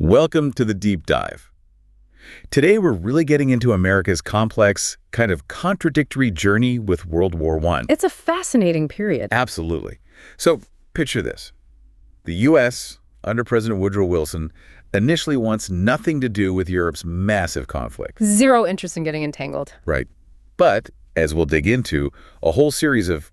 Welcome to the Deep Dive. Today we're really getting into America's complex, kind of contradictory journey with World War I. It's a fascinating period. Absolutely. So picture this. The U.S., under President Woodrow Wilson, initially wants nothing to do with Europe's massive conflict. Zero interest in getting entangled. Right. But, as we'll dig into, a whole series of,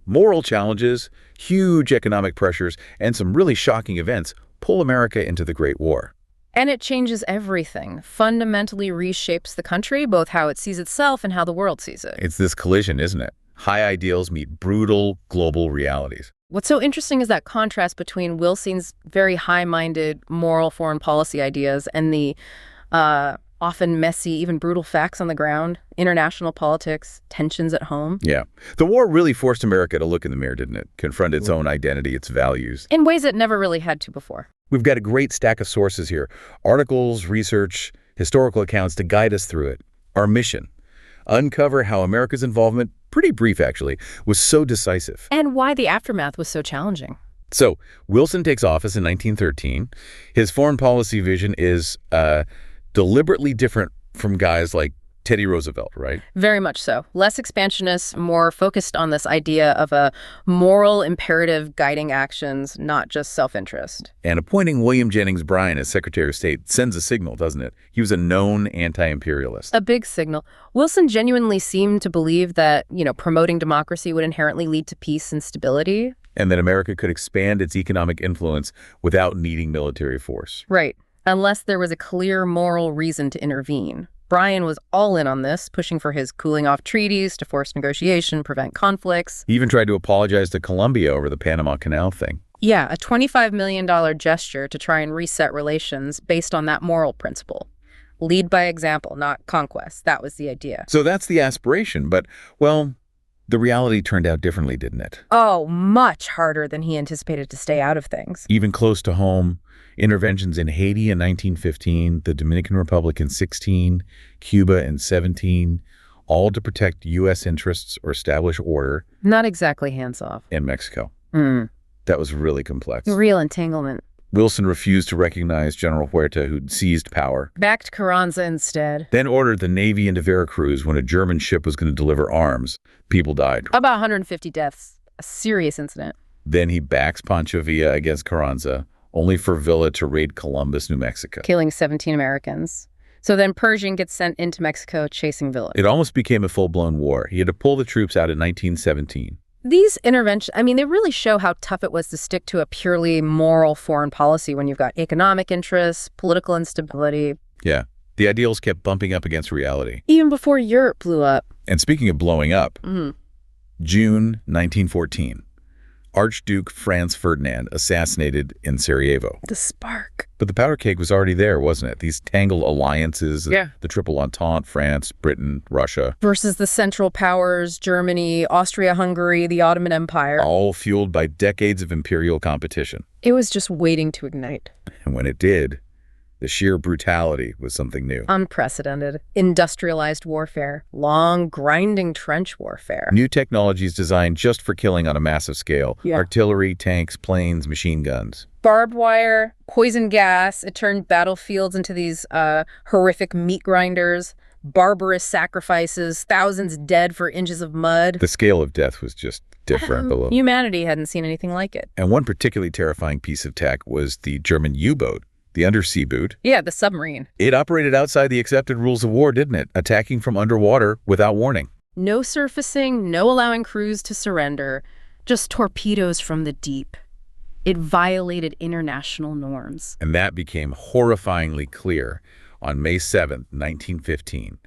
moral challenges, huge economic pressures, and some really shocking events pull America into the Great War. And it changes everything, fundamentally reshapes the country, both how it sees itself and how the world sees it. It's this collision, isn't it? High ideals meet brutal global realities. What's so interesting is that contrast between Wilson's very high-minded moral foreign policy ideas and the often messy, even brutal facts on the ground, international politics, tensions at home. Yeah. The war really forced America to look in the mirror, didn't it? Confront its own identity, its values. In ways it never really had to before. We've got a great stack of sources here. Articles, research, historical accounts to guide us through it. Our mission: uncover how America's involvement, pretty brief actually, was so decisive. And why the aftermath was so challenging. So, Wilson takes office in 1913. His foreign policy vision is deliberately different from guys like Teddy Roosevelt, right? Very much so. Less expansionist, more focused on this idea of a moral imperative guiding actions, not just self-interest. And appointing William Jennings Bryan as Secretary of State sends a signal, doesn't it? He was a known anti-imperialist. A big signal. Wilson genuinely seemed to believe that, promoting democracy would inherently lead to peace and stability. And that America could expand its economic influence without needing military force. Right. Unless there was a clear moral reason to intervene. Bryan was all in on this, pushing for his cooling-off treaties to force negotiation, prevent conflicts. He even tried to apologize to Colombia over the Panama Canal thing. Yeah, a $25 million gesture to try and reset relations based on that moral principle. Lead by example, not conquest. That was the idea. So that's the aspiration, but, the reality turned out differently, didn't it? Oh, much harder than he anticipated to stay out of things. Even close to home, interventions in Haiti in 1915, the Dominican Republic in 16, Cuba in 17, all to protect U.S. interests or establish order. Not exactly hands-off. In Mexico. That was really complex. Real entanglement. Wilson refused to recognize General Huerta, who'd seized power. Backed Carranza instead. Then ordered the Navy into Veracruz when a German ship was going to deliver arms. People died. About 150 deaths. A serious incident. Then he backs Pancho Villa against Carranza, only for Villa to raid Columbus, New Mexico. Killing 17 Americans. So then Pershing gets sent into Mexico chasing Villa. It almost became a full-blown war. He had to pull the troops out in 1917. These interventions, they really show how tough it was to stick to a purely moral foreign policy when you've got economic interests, political instability. Yeah. The ideals kept bumping up against reality. Even before Europe blew up. And speaking of blowing up, June 1914. Archduke Franz Ferdinand assassinated in Sarajevo. The spark. But the powder keg was already there, wasn't it? These tangled alliances, the Triple Entente, France, Britain, Russia. Versus the Central Powers, Germany, Austria-Hungary, the Ottoman Empire. All fueled by decades of imperial competition. It was just waiting to ignite. And when it did, the sheer brutality was something new. Unprecedented. Industrialized warfare. Long, grinding trench warfare. New technologies designed just for killing on a massive scale. Yeah. Artillery, tanks, planes, machine guns. Barbed wire, poison gas. It turned battlefields into these horrific meat grinders. Barbarous sacrifices. Thousands dead for inches of mud. The scale of death was just different below. Humanity hadn't seen anything like it. And one particularly terrifying piece of tech was the German U-boat. The undersea boot. Yeah, the submarine. It operated outside the accepted rules of war, didn't it? Attacking from underwater without warning. No surfacing, no allowing crews to surrender, just torpedoes from the deep. It violated international norms. And that became horrifyingly clear on May 7th, 1915,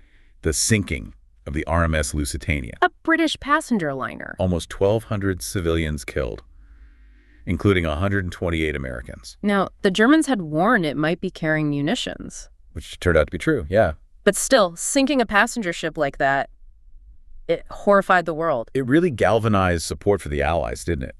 the sinking of the RMS Lusitania. A British passenger liner. Almost 1,200 civilians killed, including 128 Americans. Now, the Germans had warned it might be carrying munitions. Which turned out to be true, yeah. But still, sinking a passenger ship like that, it horrified the world. It really galvanized support for the Allies, didn't it?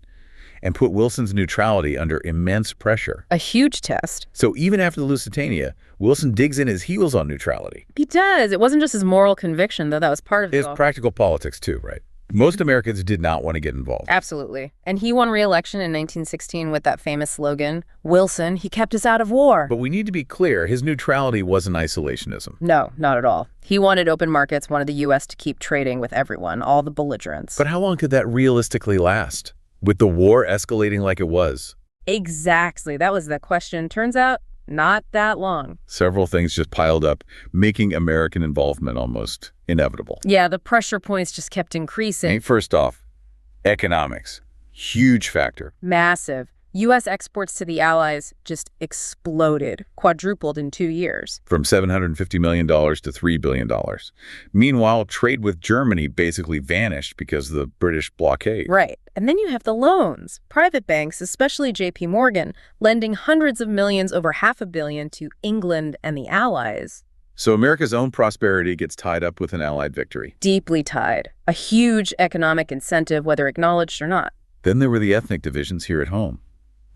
And put Wilson's neutrality under immense pressure. A huge test. So even after the Lusitania, Wilson digs in his heels on neutrality. He does. It wasn't just his moral conviction, though that was part of it. It's practical politics too, right? Most Americans did not want to get involved. Absolutely. And he won re-election in 1916 with that famous slogan, Wilson, he kept us out of war. But we need to be clear, his neutrality wasn't isolationism. No, not at all. He wanted open markets, wanted the U.S. to keep trading with everyone, all the belligerents. But how long could that realistically last? With the war escalating like it was? Exactly. That was the question. Turns out, not that long. Several things just piled up, making American involvement almost inevitable. Yeah, the pressure points just kept increasing. First off, economics. Huge factor. Massive. U.S. exports to the Allies just exploded, quadrupled in 2 years. From $750 million to $3 billion. Meanwhile, trade with Germany basically vanished because of the British blockade. Right. And then you have the loans. Private banks, especially J.P. Morgan, lending hundreds of millions, over $500 million, to England and the Allies. So America's own prosperity gets tied up with an Allied victory. Deeply tied. A huge economic incentive, whether acknowledged or not. Then there were the ethnic divisions here at home.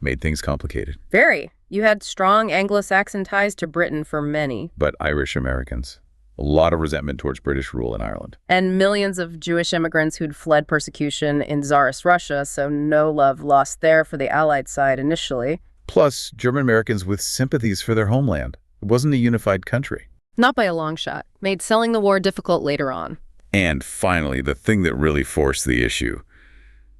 Made things complicated. Very. You had strong Anglo-Saxon ties to Britain for many. But Irish Americans. A lot of resentment towards British rule in Ireland. And millions of Jewish immigrants who'd fled persecution in Tsarist Russia, so no love lost there for the Allied side initially. Plus, German Americans with sympathies for their homeland. It wasn't a unified country. Not by a long shot. Made selling the war difficult later on. And finally, the thing that really forced the issue.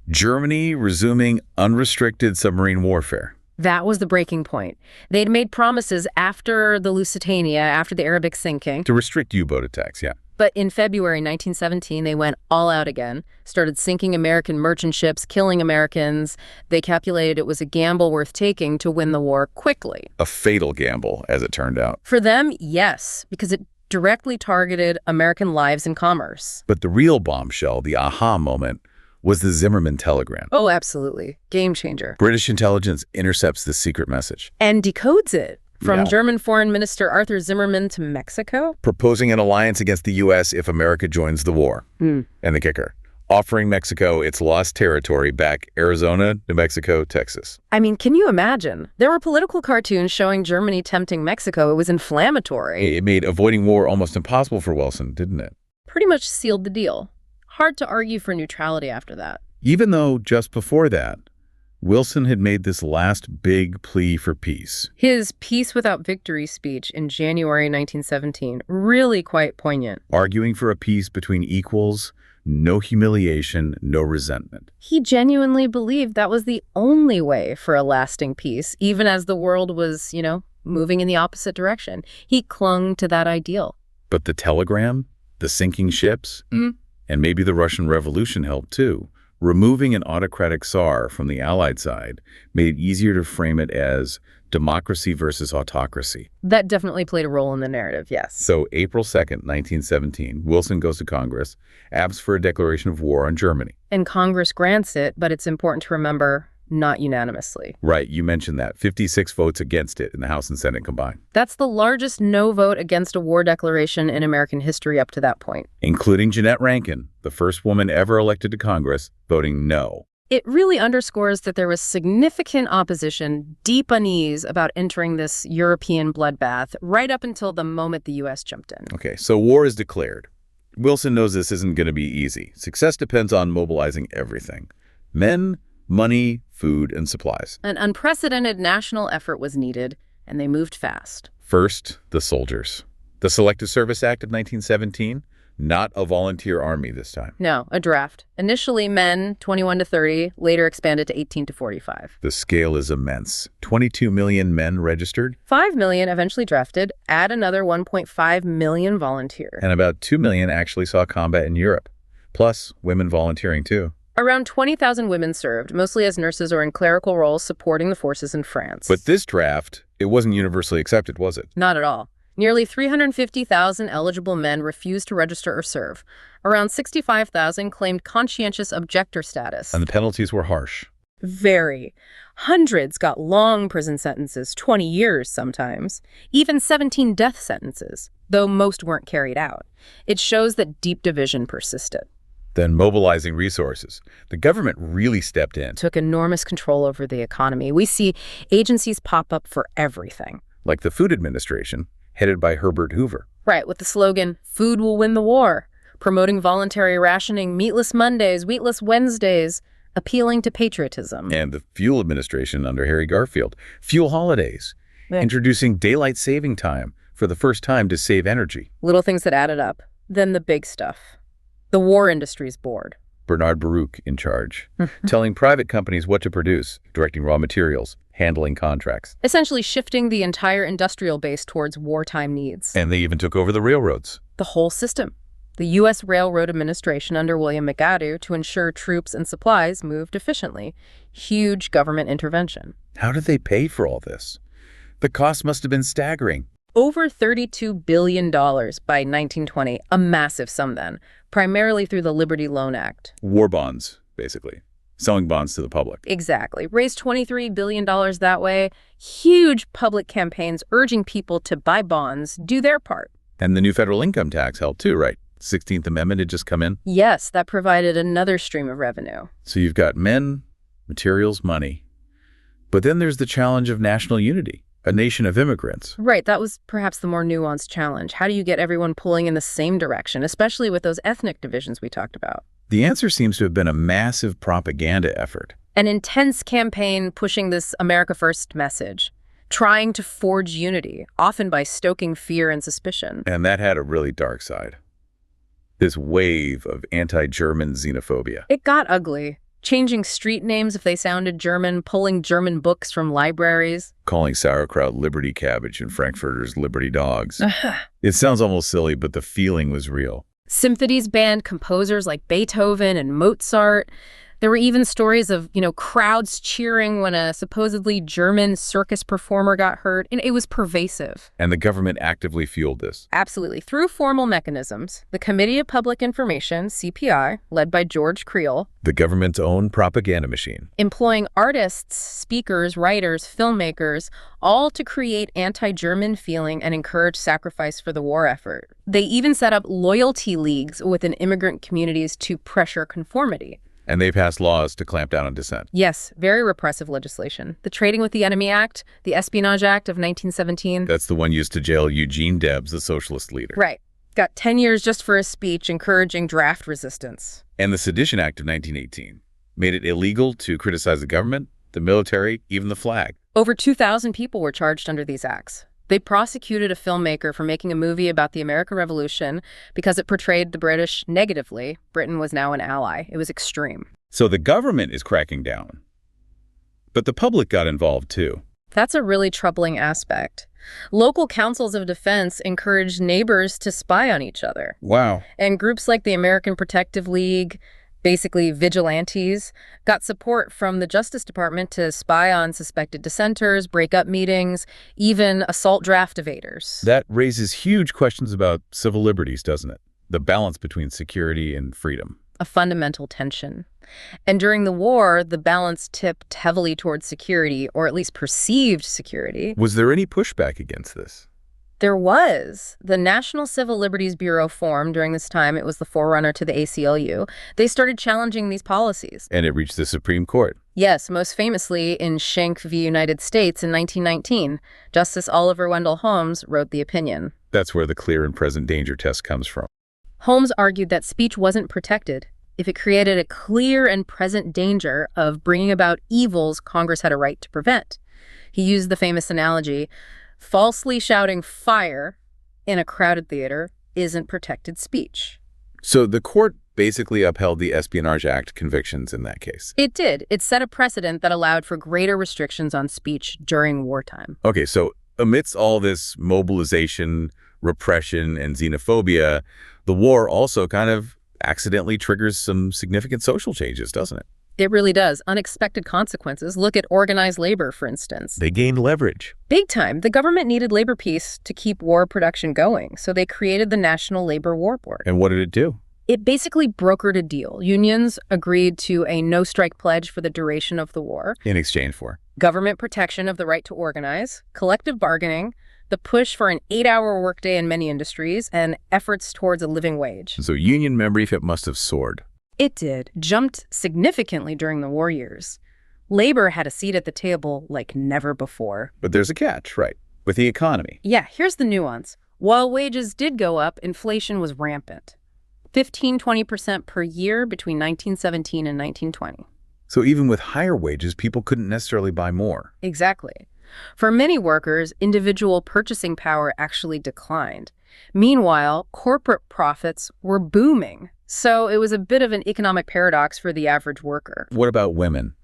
Germany resuming unrestricted submarine warfare. That was the breaking point. They'd made promises after the Lusitania, after the Arabic sinking. To restrict U-boat attacks, yeah. But in February 1917, they went all out again, started sinking American merchant ships, killing Americans. They calculated it was a gamble worth taking to win the war quickly. A fatal gamble, as it turned out. For them, yes, because it directly targeted American lives and commerce. But the real bombshell, the aha moment, was the Zimmerman telegram. Oh, absolutely. Game changer. British intelligence intercepts the secret message. And decodes it. From Yeah. German Foreign Minister Arthur Zimmerman to Mexico. Proposing an alliance against the U.S. if America joins the war. And the kicker, offering Mexico its lost territory back, Arizona, New Mexico, Texas. I mean, can you imagine? There were political cartoons showing Germany tempting Mexico. It was inflammatory. It made avoiding war almost impossible for Wilson, didn't it? Pretty much sealed the deal. Hard to argue for neutrality after that. Even though just before that, Wilson had made this last big plea for peace. His Peace Without Victory speech in January 1917, really quite poignant. Arguing for a peace between equals, no humiliation, no resentment. He genuinely believed that was the only way for a lasting peace, even as the world was, moving in the opposite direction. He clung to that ideal. But the telegram, the sinking ships, and maybe the Russian Revolution helped too. Removing an autocratic Tsar from the Allied side made it easier to frame it as democracy versus autocracy. That definitely played a role in the narrative, yes. So April 2nd, 1917, Wilson goes to Congress, asks for a declaration of war on Germany. And Congress grants it, but it's important to remember, not unanimously. Right, you mentioned that. 56 votes against it in the House and Senate combined. That's the largest no vote against a war declaration in American history up to that point. Including Jeanette Rankin, the first woman ever elected to Congress, voting no. It really underscores that there was significant opposition, deep unease about entering this European bloodbath right up until the moment the U.S. jumped in. Okay, so war is declared. Wilson knows this isn't going to be easy. Success depends on mobilizing everything. Men, money, food, and supplies. An unprecedented national effort was needed, and they moved fast. First, the soldiers. The Selective Service Act of 1917, not a volunteer army this time. No, a draft. Initially men, 21 to 30, later expanded to 18 to 45. The scale is immense. 22 million men registered. 5 million eventually drafted, add another 1.5 million volunteer. And about 2 million actually saw combat in Europe. Plus, women volunteering too. Around 20,000 women served, mostly as nurses or in clerical roles supporting the forces in France. But this draft, it wasn't universally accepted, was it? Not at all. Nearly 350,000 eligible men refused to register or serve. Around 65,000 claimed conscientious objector status. And the penalties were harsh. Very. Hundreds got long prison sentences, 20 years sometimes, even 17 death sentences, though most weren't carried out. It shows that deep division persisted. Then mobilizing resources. The government really stepped in. Took enormous control over the economy. We see agencies pop up for everything. Like the Food Administration, headed by Herbert Hoover. Right, with the slogan, "Food will win the war." promoting voluntary rationing, meatless Mondays, wheatless Wednesdays, appealing to patriotism. And the Fuel Administration under Harry Garfield. Fuel holidays. Yeah. Introducing daylight saving time for the first time to save energy. Little things that added up. Then the big stuff. The War Industries Board. Bernard Baruch in charge, telling private companies what to produce, directing raw materials, handling contracts. Essentially shifting the entire industrial base towards wartime needs. And they even took over the railroads. The whole system. The U.S. Railroad Administration under William McAdoo to ensure troops and supplies moved efficiently. Huge government intervention. How did they pay for all this? The cost must have been staggering. Over $32 billion by 1920, a massive sum then, primarily through the Liberty Loan Act. War bonds, basically. Selling bonds to the public. Exactly. Raised $23 billion that way. Huge public campaigns urging people to buy bonds, do their part. And the new federal income tax helped too, right? 16th Amendment had just come in. Yes, that provided another stream of revenue. So you've got men, materials, money. But then there's the challenge of national unity. A nation of immigrants. Right, that was perhaps the more nuanced challenge. How do you get everyone pulling in the same direction, especially with those ethnic divisions we talked about? The answer seems to have been a massive propaganda effort. An intense campaign pushing this America First message, trying to forge unity, often by stoking fear and suspicion. And that had a really dark side. This wave of anti-German xenophobia. It got ugly. Changing street names if they sounded German, pulling German books from libraries. Calling sauerkraut Liberty cabbage and Frankfurters Liberty dogs. It sounds almost silly, but the feeling was real. Symphonies banned composers like Beethoven and Mozart. There were even stories of, crowds cheering when a supposedly German circus performer got hurt. And it was pervasive. And the government actively fueled this. Absolutely. Through formal mechanisms, the Committee of Public Information, CPI, led by George Creel, the government's own propaganda machine. Employing artists, speakers, writers, filmmakers, all to create anti-German feeling and encourage sacrifice for the war effort. They even set up loyalty leagues within immigrant communities to pressure conformity. And they passed laws to clamp down on dissent. Yes, very repressive legislation. The Trading with the Enemy Act, the Espionage Act of 1917. That's the one used to jail Eugene Debs, the socialist leader. Right. Got 10 years just for a speech encouraging draft resistance. And the Sedition Act of 1918 made it illegal to criticize the government, the military, even the flag. Over 2,000 people were charged under these acts. They prosecuted a filmmaker for making a movie about the American Revolution because it portrayed the British negatively. Britain was now an ally. It was extreme. So the government is cracking down. But the public got involved too. That's a really troubling aspect. Local councils of defense encouraged neighbors to spy on each other. Wow. And groups like the American Protective League, basically vigilantes, got support from the Justice Department to spy on suspected dissenters, break up meetings, even assault draft evaders. That raises huge questions about civil liberties, doesn't it? The balance between security and freedom. A fundamental tension. And during the war, the balance tipped heavily towards security, or at least perceived security. Was there any pushback against this? There was. The National Civil Liberties Bureau formed during this time. It was the forerunner to the ACLU. They started challenging these policies. And it reached the Supreme Court. Yes, most famously in Schenck v. United States in 1919. Justice Oliver Wendell Holmes wrote the opinion. That's where the clear and present danger test comes from. Holmes argued that speech wasn't protected if it created a clear and present danger of bringing about evils Congress had a right to prevent. He used the famous analogy, falsely shouting fire in a crowded theater isn't protected speech. So the court basically upheld the Espionage Act convictions in that case. It did. It set a precedent that allowed for greater restrictions on speech during wartime. Okay, so amidst all this mobilization, repression, and xenophobia, the war also kind of accidentally triggers some significant social changes, doesn't it? It really does. Unexpected consequences. Look at organized labor, for instance. They gained leverage. Big time. The government needed labor peace to keep war production going, so they created the National Labor War Board. And what did it do? It basically brokered a deal. Unions agreed to a no-strike pledge for the duration of the war. In exchange for? Government protection of the right to organize, collective bargaining, the push for an 8-hour workday in many industries, and efforts towards a living wage. So union membership must have soared. It did. Jumped significantly during the war years. Labor had a seat at the table like never before. But there's a catch, right? With the economy. Yeah, here's the nuance. While wages did go up, inflation was rampant. 15–20% per year between 1917 and 1920. So even with higher wages, people couldn't necessarily buy more. Exactly. For many workers, individual purchasing power actually declined. Meanwhile, corporate profits were booming. So it was a bit of an economic paradox for the average worker. What about women?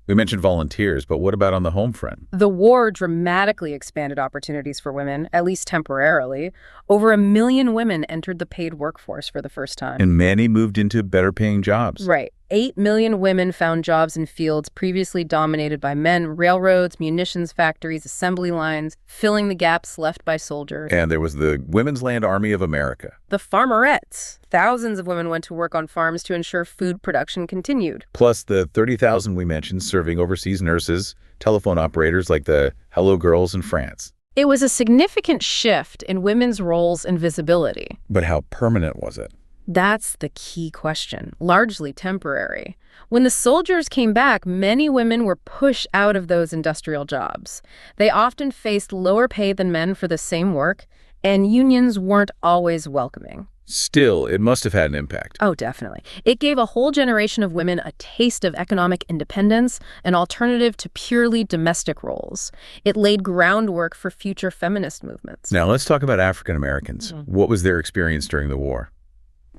We mentioned volunteers, but what about on the home front? The war dramatically expanded opportunities for women, at least temporarily. Over 1 million women entered the paid workforce for the first time. And many moved into better-paying jobs. Right. 8 million women found jobs in fields previously dominated by men: railroads, munitions factories, assembly lines, filling the gaps left by soldiers. And there was the Women's Land Army of America. The farmerettes. Thousands of women went to work on farms to ensure food production continued. Plus the 30,000 we mentioned serving overseas nurses, telephone operators like the Hello Girls in France. It was a significant shift in women's roles and visibility. But how permanent was it? That's the key question, largely temporary. When the soldiers came back, many women were pushed out of those industrial jobs. They often faced lower pay than men for the same work, and unions weren't always welcoming. Still, it must have had an impact. Oh, definitely. It gave a whole generation of women a taste of economic independence, an alternative to purely domestic roles. It laid groundwork for future feminist movements. Now, let's talk about African Americans. What was their experience during the war?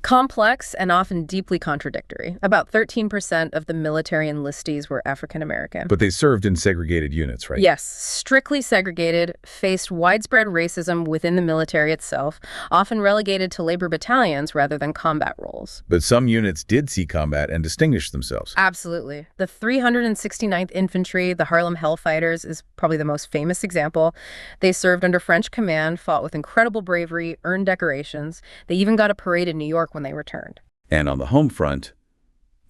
Complex and often deeply contradictory. About 13% of the military enlistees were African American. But they served in segregated units, right? Yes, strictly segregated, faced widespread racism within the military itself, often relegated to labor battalions rather than combat roles. But some units did see combat and distinguished themselves. Absolutely. The 369th Infantry, the Harlem Hellfighters, is probably the most famous example. They served under French command, fought with incredible bravery, earned decorations. They even got a parade in New York when they returned. And on the home front,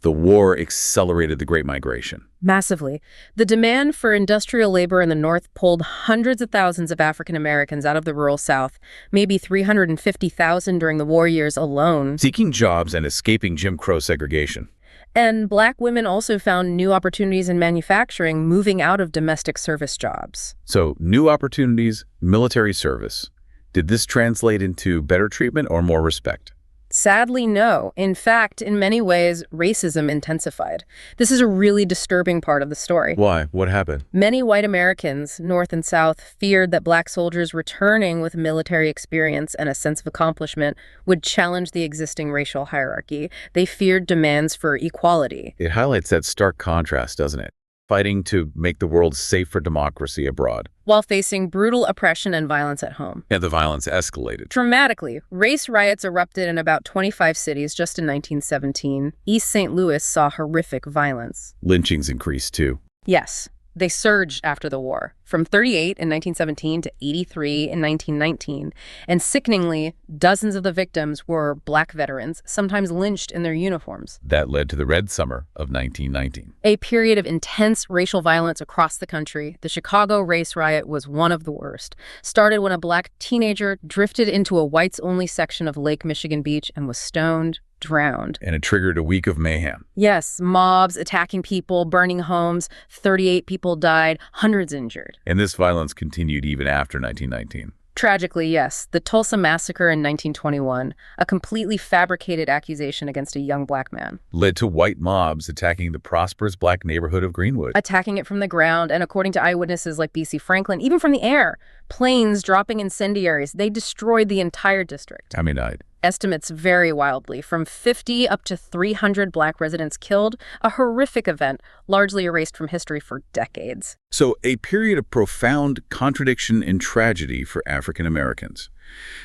the war accelerated the Great Migration. Massively. The demand for industrial labor in the North pulled hundreds of thousands of African Americans out of the rural South, maybe 350,000 during the war years alone. Seeking jobs and escaping Jim Crow segregation. And Black women also found new opportunities in manufacturing, moving out of domestic service jobs. So, new opportunities, military service. Did this translate into better treatment or more respect? Sadly, no. In fact, in many ways, racism intensified. This is a really disturbing part of the story. Why? What happened? Many white Americans, North and South, feared that Black soldiers returning with military experience and a sense of accomplishment would challenge the existing racial hierarchy. They feared demands for equality. It highlights that stark contrast, doesn't it? Fighting to make the world safe for democracy abroad. While facing brutal oppression and violence at home. And the violence escalated. Dramatically, race riots erupted in about 25 cities just in 1917. East St. Louis saw horrific violence. Lynchings increased too. Yes, they surged after the war, from 38 in 1917 to 83 in 1919. And sickeningly, dozens of the victims were Black veterans, sometimes lynched in their uniforms. That led to the Red Summer of 1919. A period of intense racial violence across the country. The Chicago race riot was one of the worst. Started when a Black teenager drifted into a whites-only section of Lake Michigan Beach and was stoned, drowned. And it triggered a week of mayhem. Yes, mobs attacking people, burning homes. 38 people died, hundreds injured. And this violence continued even after 1919. Tragically, yes, the Tulsa Massacre in 1921, a completely fabricated accusation against a young Black man. Led to white mobs attacking the prosperous Black neighborhood of Greenwood. Attacking it from the ground, and according to eyewitnesses like B.C. Franklin, even from the air. Planes dropping incendiaries. They destroyed the entire district. How many died? Estimates vary wildly, from 50 up to 300 Black residents killed, a horrific event largely erased from history for decades. So a period of profound contradiction and tragedy for African Americans.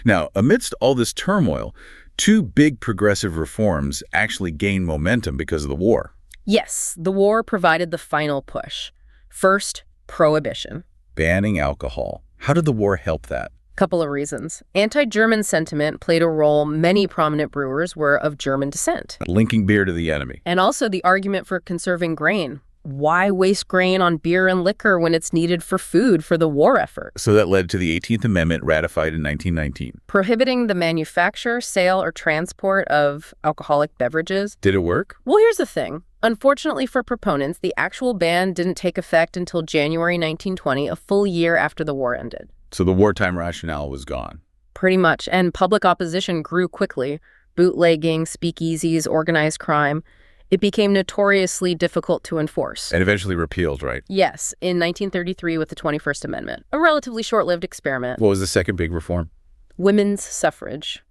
Now, amidst all this turmoil, two big progressive reforms actually gained momentum because of the war. Yes, the war provided the final push. First, prohibition. Banning alcohol. How did the war help that? Couple of reasons. Anti-German sentiment played a role. Many prominent brewers were of German descent. Linking beer to the enemy. And also the argument for conserving grain. Why waste grain on beer and liquor when it's needed for food for the war effort? So that led to the 18th Amendment ratified in 1919. Prohibiting the manufacture, sale, or transport of alcoholic beverages. Did it work? Well, here's the thing. Unfortunately for proponents, the actual ban didn't take effect until January 1920, a full year after the war ended. So the wartime rationale was gone. Pretty much, and public opposition grew quickly. bootlegging, speakeasies, organized crime. It became notoriously difficult to enforce. And eventually repealed, right? Yes, in 1933 with the 21st Amendment, a relatively short-lived experiment. What was the second big reform? Women's suffrage,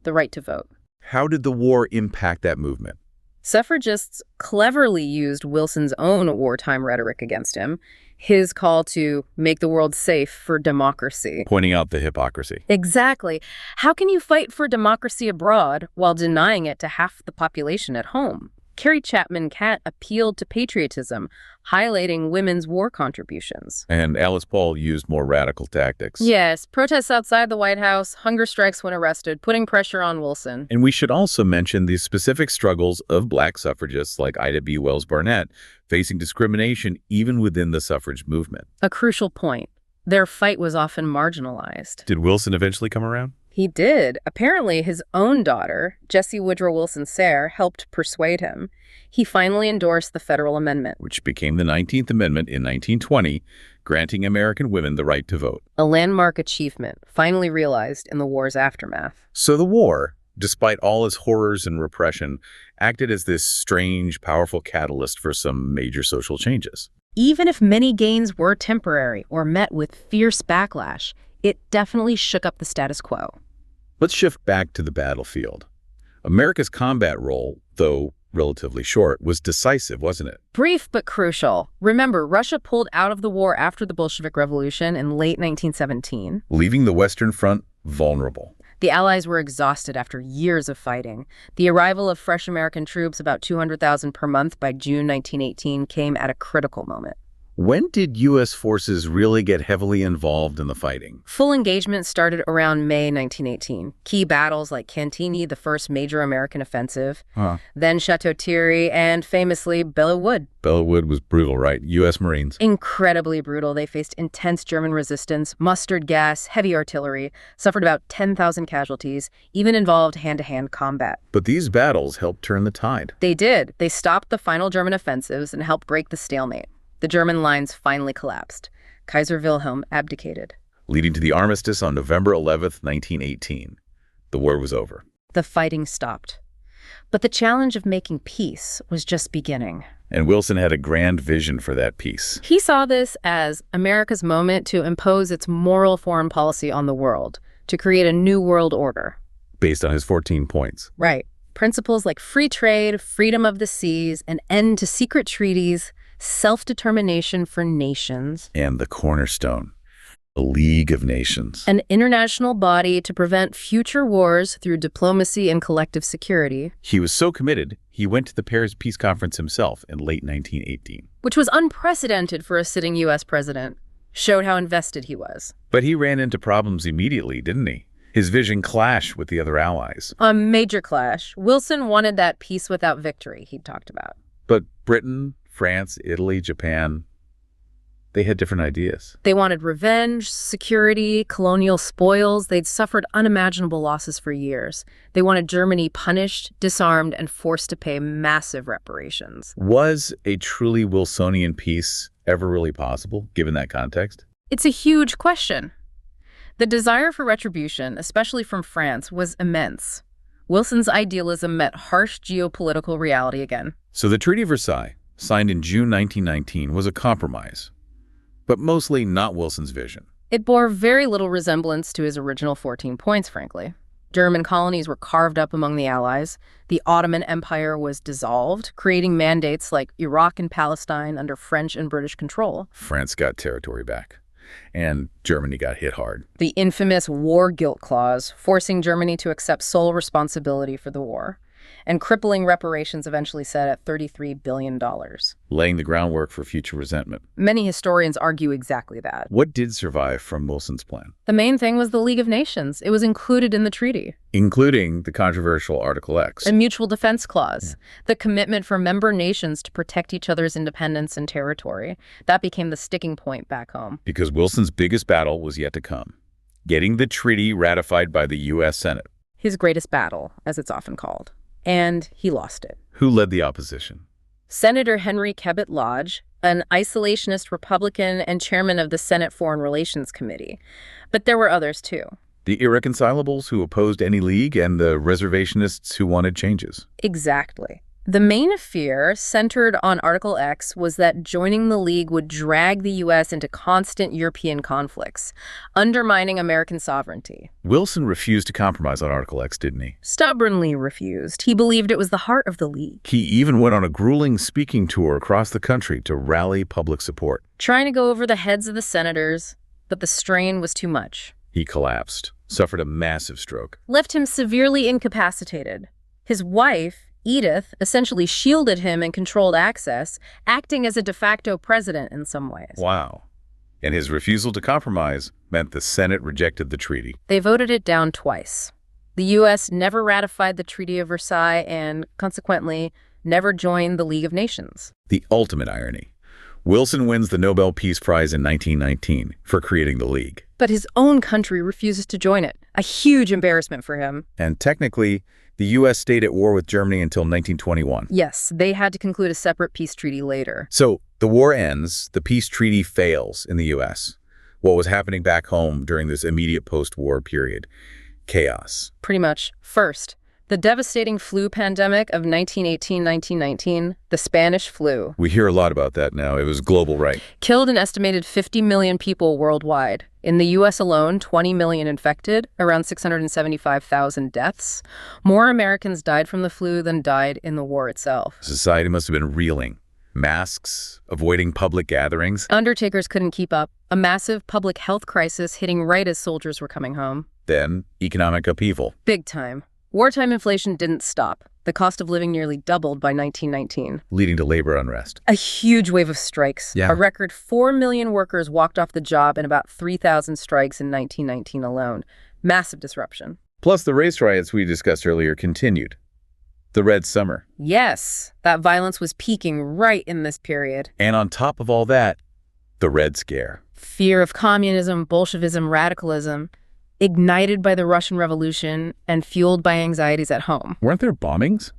the right to vote. How did the war impact that movement? Suffragists cleverly used Wilson's own wartime rhetoric against him, his call to make the world safe for democracy. Pointing out the hypocrisy. Exactly. How can you fight for democracy abroad while denying it to half the population at home? Carrie Chapman Catt appealed to patriotism, highlighting women's war contributions. And Alice Paul used more radical tactics. Yes, protests outside the White House, hunger strikes when arrested, putting pressure on Wilson. And we should also mention the specific struggles of black suffragists like Ida B. Wells Barnett, facing discrimination even within the suffrage movement. A crucial point. Their fight was often marginalized. Did Wilson eventually come around? He did. Apparently, his own daughter, Jessie Woodrow Wilson Sayre, helped persuade him. He finally endorsed the federal amendment, Which became the 19th Amendment in 1920, granting American women the right to vote. a landmark achievement finally realized in the war's aftermath. So the war, despite all its horrors and repression, acted as this strange, powerful catalyst for some major social changes. Even if many gains were temporary or met with fierce backlash, it definitely shook up the status quo. Let's shift back to the battlefield. America's combat role, though relatively short, was decisive, wasn't it? Brief but crucial. Remember, Russia pulled out of the war after the Bolshevik Revolution in late 1917. Leaving the Western Front vulnerable. The Allies were exhausted after years of fighting. The arrival of fresh American troops, about 200,000 per month by June 1918, came at a critical moment. When did U.S. forces really get heavily involved in the fighting? Full engagement started around May 1918. Key battles like Cantigny, the first major American offensive, then Chateau Thierry, and famously Belleau Wood. Belleau Wood was brutal, right? U.S. Marines. Incredibly brutal. They faced intense German resistance, mustard gas, heavy artillery, suffered about 10,000 casualties, even involved hand-to-hand combat. But these battles helped turn the tide. They did. They stopped the final German offensives and helped break the stalemate. The German lines finally collapsed. Kaiser Wilhelm abdicated. Leading to the armistice on November 11th, 1918. The war was over. The fighting stopped. But the challenge of making peace was just beginning. And Wilson had a grand vision for that peace. He saw this as America's moment to impose its moral foreign policy on the world, to create a new world order. Based on his 14 points. Right. Principles like free trade, freedom of the seas, an end to secret treaties, self-determination for nations. And the cornerstone, the League of Nations. An international body to prevent future wars through diplomacy and collective security. He was so committed, he went to the Paris Peace Conference himself in late 1918. Which was unprecedented for a sitting U.S. president. Showed how invested he was. But he ran into problems immediately, didn't he? His vision clashed with the other allies. A major clash. Wilson wanted that peace without victory he'd talked about. But Britain, France, Italy, Japan, they had different ideas. They wanted revenge, security, colonial spoils. They'd suffered unimaginable losses for years. They wanted Germany punished, disarmed, and forced to pay massive reparations. Was a truly Wilsonian peace ever really possible, given that context? It's a huge question. The desire for retribution, especially from France, was immense. Wilson's idealism met harsh geopolitical reality again. So the Treaty of Versailles, signed in June 1919, was a compromise, but mostly not Wilson's vision. It bore very little resemblance to his original 14 points, frankly. German colonies were carved up among the Allies. The Ottoman Empire was dissolved, creating mandates like Iraq and Palestine under French and British control. France got territory back, and Germany got hit hard. The infamous war guilt clause, forcing Germany to accept sole responsibility for the war, and crippling reparations eventually set at $33 billion. Laying the groundwork for future resentment. Many historians argue exactly that. What did survive from Wilson's plan? The main thing was the League of Nations. It was included in the treaty. Including the controversial Article X. A mutual defense clause. The commitment for member nations to protect each other's independence and territory. That became the sticking point back home. Because Wilson's biggest battle was yet to come. Getting the treaty ratified by the U.S. Senate. His greatest battle, as it's often called. And he lost it. Who led the opposition? Senator Henry Cabot Lodge, an isolationist Republican and chairman of the Senate Foreign Relations Committee. But there were others, too. The irreconcilables who opposed any league and the reservationists who wanted changes. Exactly. The main fear centered on Article X was that joining the League would drag the U.S. into constant European conflicts, undermining American sovereignty. Wilson refused to compromise on Article X, didn't he? Stubbornly refused. He believed it was the heart of the League. He even went on a grueling speaking tour across the country to rally public support. Trying to go over the heads of the senators, but the strain was too much. He collapsed, suffered a massive stroke. Left him severely incapacitated. His wife, Edith, essentially shielded him and controlled access, acting as a de facto president in some ways. Wow. And his refusal to compromise meant the Senate rejected the treaty. They voted it down twice. The U.S. never ratified the Treaty of Versailles and, consequently, never joined the League of Nations. The ultimate irony. Wilson wins the Nobel Peace Prize in 1919 for creating the League. But his own country refuses to join it. A huge embarrassment for him. And technically, the U.S. stayed at war with Germany until 1921. Yes, they had to conclude a separate peace treaty later. So the war ends, the peace treaty fails in the U.S. What was happening back home during this immediate post-war period? Chaos. Pretty much. First, the devastating flu pandemic of 1918-1919, the Spanish flu. We hear a lot about that now. It was global, right? Killed an estimated 50 million people worldwide. In the U.S. alone, 20 million infected, around 675,000 deaths. More Americans died from the flu than died in the war itself. Society must have been reeling. Masks, avoiding public gatherings. Undertakers couldn't keep up. A massive public health crisis hitting right as soldiers were coming home. Then, economic upheaval. Big time. Wartime inflation didn't stop. The cost of living nearly doubled by 1919. Leading to labor unrest. A huge wave of strikes. Yeah. A record 4 million workers walked off the job in about 3,000 strikes in 1919 alone. Massive disruption. Plus, the race riots we discussed earlier continued. The Red Summer. Yes, that violence was peaking right in this period. And on top of all that, the Red Scare. Fear of communism, Bolshevism, radicalism, ignited by the Russian Revolution and fueled by anxieties at home. Weren't there bombings?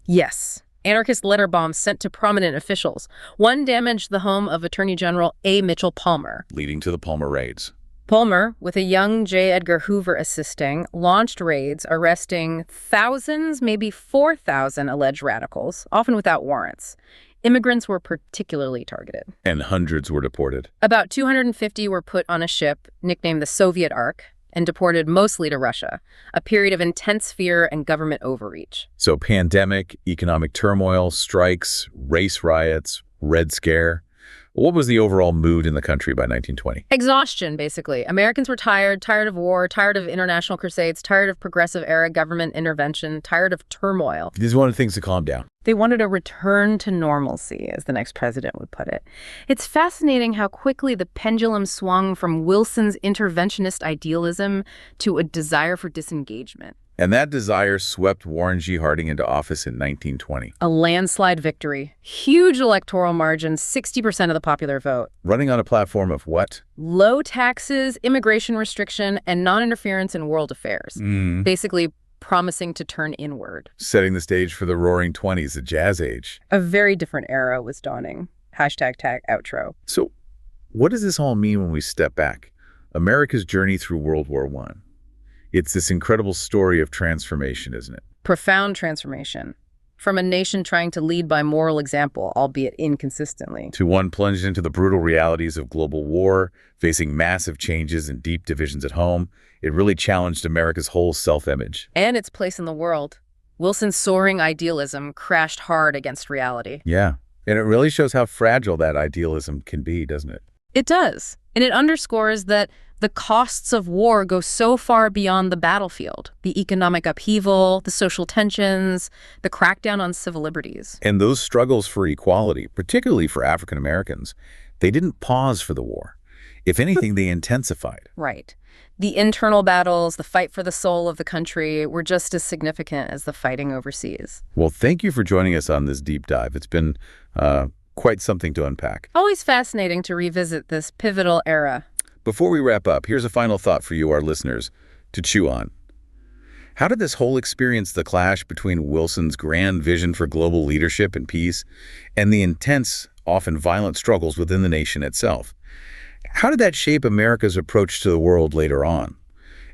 Yes. Anarchist letter bombs sent to prominent officials. One damaged the home of Attorney General A. Mitchell Palmer. Leading to the Palmer raids. Palmer, with a young J. Edgar Hoover assisting, launched raids arresting thousands, maybe 4,000 alleged radicals, often without warrants. Immigrants were particularly targeted. And hundreds were deported. About 250 were put on a ship, nicknamed the Soviet Ark, and deported mostly to Russia, a period of intense fear and government overreach. So pandemic, economic turmoil, strikes, race riots, Red Scare. What was the overall mood in the country by 1920? Exhaustion, basically. Americans were tired of war, tired of international crusades, tired of progressive-era government intervention, tired of turmoil. These wanted things to calm down. They wanted a return to normalcy, as the next president would put it. It's fascinating how quickly the pendulum swung from Wilson's interventionist idealism to a desire for disengagement. And that desire swept Warren G. Harding into office in 1920. A landslide victory. Huge electoral margin, 60% of the popular vote. Running on a platform of what? Low taxes, immigration restriction, and non-interference in world affairs. Basically, promising to turn inward. Setting the stage for the Roaring '20s, the Jazz Age. A very different era was dawning. Hashtag tag outro. So, what does this all mean when we step back? America's journey through World War I. It's this incredible story of transformation, isn't it? Profound transformation. From a nation trying to lead by moral example, albeit inconsistently. To one plunged into the brutal realities of global war, facing massive changes and deep divisions at home. It really challenged America's whole self-image. And its place in the world. Wilson's soaring idealism crashed hard against reality. Yeah, and it really shows how fragile that idealism can be, doesn't it? It does. And it underscores that the costs of war go so far beyond the battlefield. The economic upheaval, the social tensions, the crackdown on civil liberties. And those struggles for equality, particularly for African Americans, they didn't pause for the war. If anything, they intensified. Right. The internal battles, the fight for the soul of the country were just as significant as the fighting overseas. Well, thank you for joining us on this deep dive. It's been quite something to unpack. Always fascinating to revisit this pivotal era. Before we wrap up, here's a final thought for you, our listeners, to chew on. How did this whole experience, the clash between Wilson's grand vision for global leadership and peace and the intense, often violent struggles within the nation itself, how did that shape America's approach to the world later on?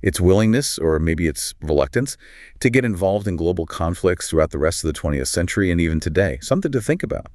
its willingness, or maybe its reluctance, to get involved in global conflicts throughout the rest of the 20th century and even today. Something to think about.